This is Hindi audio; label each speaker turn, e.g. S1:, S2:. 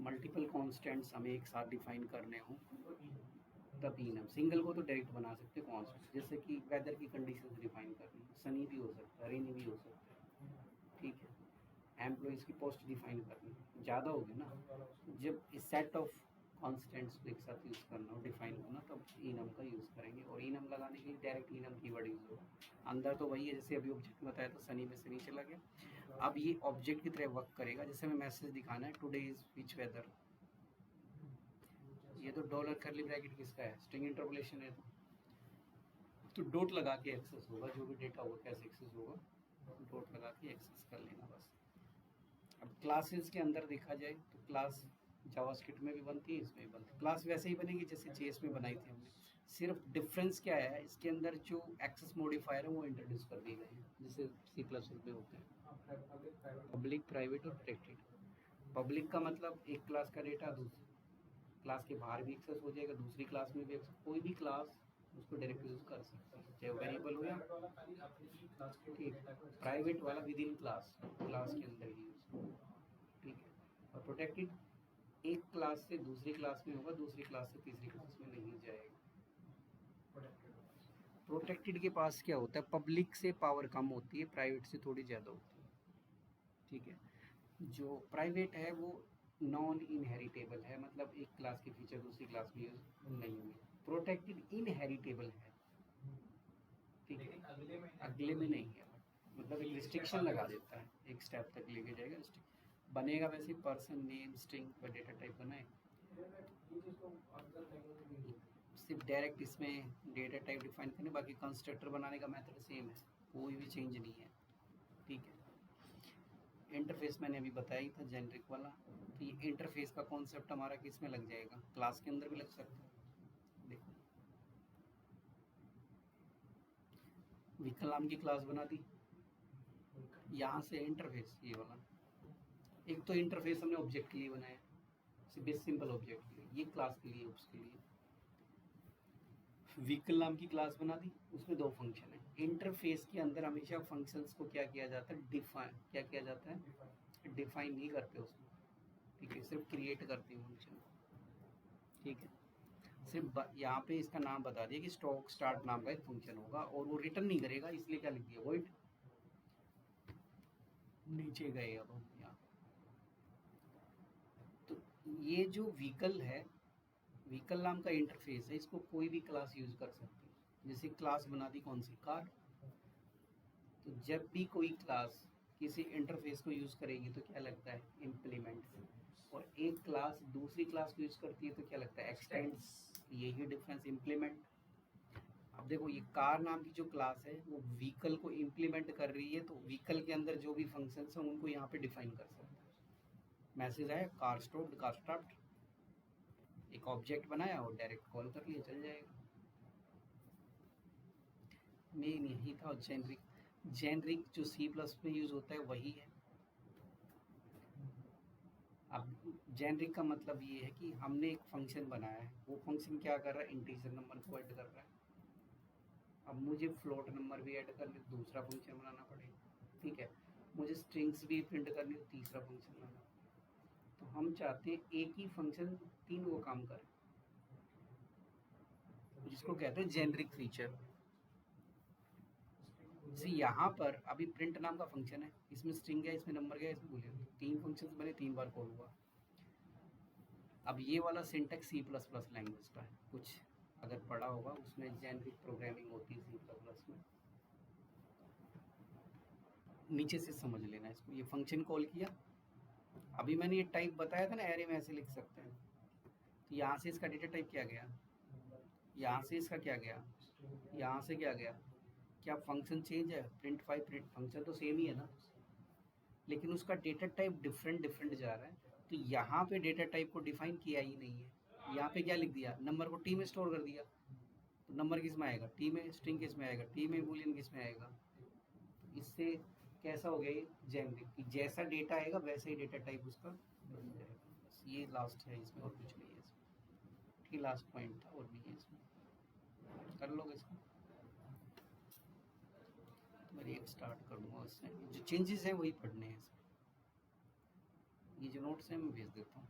S1: मल्टीपल कांस्टेंट्स हमें एक साथ डिफाइन करने हों तब इनम। सिंगल को तो डायरेक्ट बना सकते हैं कांस्टेंट, जैसे कि वेदर की कंडीशंस डिफाइन करनी, सनी भी हो सकता है, रेनी भी हो सकता है, ठीक है। एम्प्लॉइज़ की पोस्ट डिफाइन करनी ज़्यादा होगी ना, जब इस सेट ऑफ कॉन्स्टेंट्स को एक साथ यूज़ करना हो, डिफाइन करना, तब इनम का यूज़ करेंगे। और इनम लगाने के लिए डायरेक्ट इनम कीवर्ड यूज़ होगा। अंदर तो वही है, जैसे अभी ऑब्जेक्ट में बताया, तो सनी में सनी चला गया। अब ये ऑब्जेक्ट की तरह वर्क करेगा, जैसे हमें मैसेज दिखाना है टुडे इज विच वेदर, ये तो डॉलर करली ब्रैकेट किसका है, स्ट्रिंग इंटरपोलेशन है, तो डॉट लगा के एक्सेस होगा, जो भी डेटा होगा कैसे एक्सेस होगा, डॉट लगा के एक्सेस कर लेना बस। अब क्लासेस के अंदर देखा जाए तो क्लास जावास्क्रिप्ट में भी बनती है, इसमें भी बनती है। क्लास वैसे ही बनेगी जैसे जेएस में बनाई थी हमने, सिर्फ डिफरेंस क्या है, इसके अंदर जो एक्सेस मॉडिफायर है वो इंट्रोड्यूस कर दिए गए हैं, जैसे सी प्लस में होते हैं पब्लिक, प्राइवेट और प्रोटेक्टेड। पब्लिक का मतलब एक क्लास का डेटा दूसरी क्लास के बाहर भी एक्सेस हो जाएगा, दूसरी क्लास में भी कोई भी क्लास उसको डायरेक्ट यूज कर सकती है, चाहे वेरिएबल हो या ठीक। प्राइवेट वाला विद इन क्लास, क्लास के अंदर ही यूज, ठीक है। और प्रोटेक्टेड एक क्लास से दूसरी क्लास में होगा, दूसरी क्लास से तीसरी क्लास में नहीं जाएगा। प्रोटेक्टेड के पास क्या होता है, पब्लिक से पावर कम होती है, प्राइवेट से थोड़ी ज़्यादा होती है, ठीक है। जो प्राइवेट है वो नॉन इनहेरिटेबल है, मतलब एक क्लास के फीचर दूसरी क्लास में यूज नहीं होंगे। प्रोटेक्टेड इनहेरिटेबल है, ठीक है, अगले में नहीं है, मतलब एक रिस्ट्रिक्शन लगा देता है, एक स्टेप तक लेके जाएगा, बनेगा वैसे पर्सन नेम स्ट्रिंग पर डेटा टाइप बनाए, सिर्फ डायरेक्ट इसमें डेटा टाइप डिफाइन करने, बाकी कंस्ट्रक्टर बनाने का मेथड सेम है, कोई भी चेंज नहीं है, ठीक है। इंटरफेस मैंने अभी बताया ही था जेनरिक वाला, तो ये इंटरफेस का कॉन्सेप्ट हमारा किस में लग जाएगा, क्लास के अंदर भी लग सकता है। देखो व्हीकल नाम की क्लास बना दी, यहाँ से इंटरफेस ये वाला, एक तो इंटरफेस हमने ऑब्जेक्ट के लिए बनाया, सिंपल ऑब्जेक्ट के लिए, ये क्लास के लिए, उसके लिए व्हीकल नाम की क्लास बना दी, उसमें दो फंक्शन है। इंटरफेस के अंदर हमेशा फंक्शंस को क्या किया जाता है, डिफाइन, क्या किया जाता है, डिफाइन नहीं करते उसमें, ठीक है, सिर्फ क्रिएट करते हैं फंक्शन, ठीक है। सिर्फ यहाँ पे इसका नाम बता दिया कि स्टॉक स्टार्ट नाम का एक फंक्शन होगा, और वो रिटर्न नहीं करेगा, इसलिए क्या लिख दिया, वॉइड। नीचे गए अब हम यहाँ, तो ये जो व्हीकल है, व्हीकल नाम का इंटरफेस है, इसको कोई भी क्लास यूज कर सकती है। जैसे क्लास बना दी कौन सी, कार, तो जब भी कोई क्लास किसी इंटरफेस को यूज करेगी तो क्या लगता है, इम्प्लीमेंट, और एक क्लास दूसरी क्लास को यूज करती है तो क्या लगता है, एक्सटेंड्स। यही डिफरेंस, इम्प्लीमेंट। अब देखो ये कार नाम की जो क्लास है वो व्हीकल को इम्प्लीमेंट कर रही है, तो व्हीकल के अंदर जो भी फंक्शंस हैं उनको यहाँ पे डिफाइन कर सकता है। मैसेज आया कार स्टॉप्ड, कार स्टॉप्ड, एक ऑब्जेक्ट बनाया और डायरेक्ट कॉल कर लिया, चल जाएगा। मेन यही था। और जेनरिक, जेनरिक जो सी प्लस में यूज होता है वही है। अब जेनरिक का मतलब ये है कि हमने एक फंक्शन बनाया है, वो फंक्शन क्या कर रहा है, इंटीजर नंबर को ऐड कर रहा है। अब मुझे फ्लोट नंबर भी ऐड करने, दूसरा फंक्शन बनाना पड़ेगा, ठीक है। मुझे स्ट्रिंग्स भी प्रिंट करनी, तो तीसरा फंक्शन बनाना। तो हम चाहते हैं एक ही फंक्शन तीनों को काम करे, जिसको कहते हैं जेनरिक फीचर। जैसे यहाँ पर अभी प्रिंट नाम का फंक्शन है, इसमें स्ट्रिंग है, इसमें नंबर गया, इसमें बूलियन, तीन फंक्शंस बने, तीन बार कॉल हुआ। अब ये वाला syntax C plus plus language का है, कुछ अगर पढ़ा होगा उसमें जेनरिक प्रोग्रामिंग होती है सी प्लस प्लस में, नीचे से समझ लेना इसको। ये फंक्शन कॉल किया, अभी मैंने ये टाइप बताया था ना, एरे में ऐसे लिख सकते हैं, तो यहाँ से इसका डेटा टाइप क्या गया, यहाँ से इसका क्या गया, यहाँ से क्या गया, क्या फंक्शन चेंज है, प्रिंट फाइव, प्रिंट फंक्शन तो सेम ही है ना, लेकिन उसका डेटा टाइप डिफरेंट डिफरेंट जा रहा है। तो यहाँ पे डेटा टाइप को डिफाइन किया ही नहीं है, यहाँ पे क्या लिख दिया, नंबर को टी में स्टोर कर दिया, तो नंबर किस में आएगा, टी में, स्ट्रिंग किस में आएगा, टी में, बूलियन किस में आएगा। तो इससे कैसा हो गया ये जेनरिक, कि जैसा डेटा आएगा वैसे ही डेटा टाइप उसका बन जाएगा। बस ये लास्ट है इसमें, और कुछ नहीं है इसमें, ठीक, लास्ट पॉइंट था, और भी है इसमें, कर लोगे इसको। तो मैं एक स्टार्ट कर दूंगा, उसमें जो चेंजेस हैं वही पढ़ने हैं इसमें, ये जो नोट्स हैं मैं भेज देता हूँ।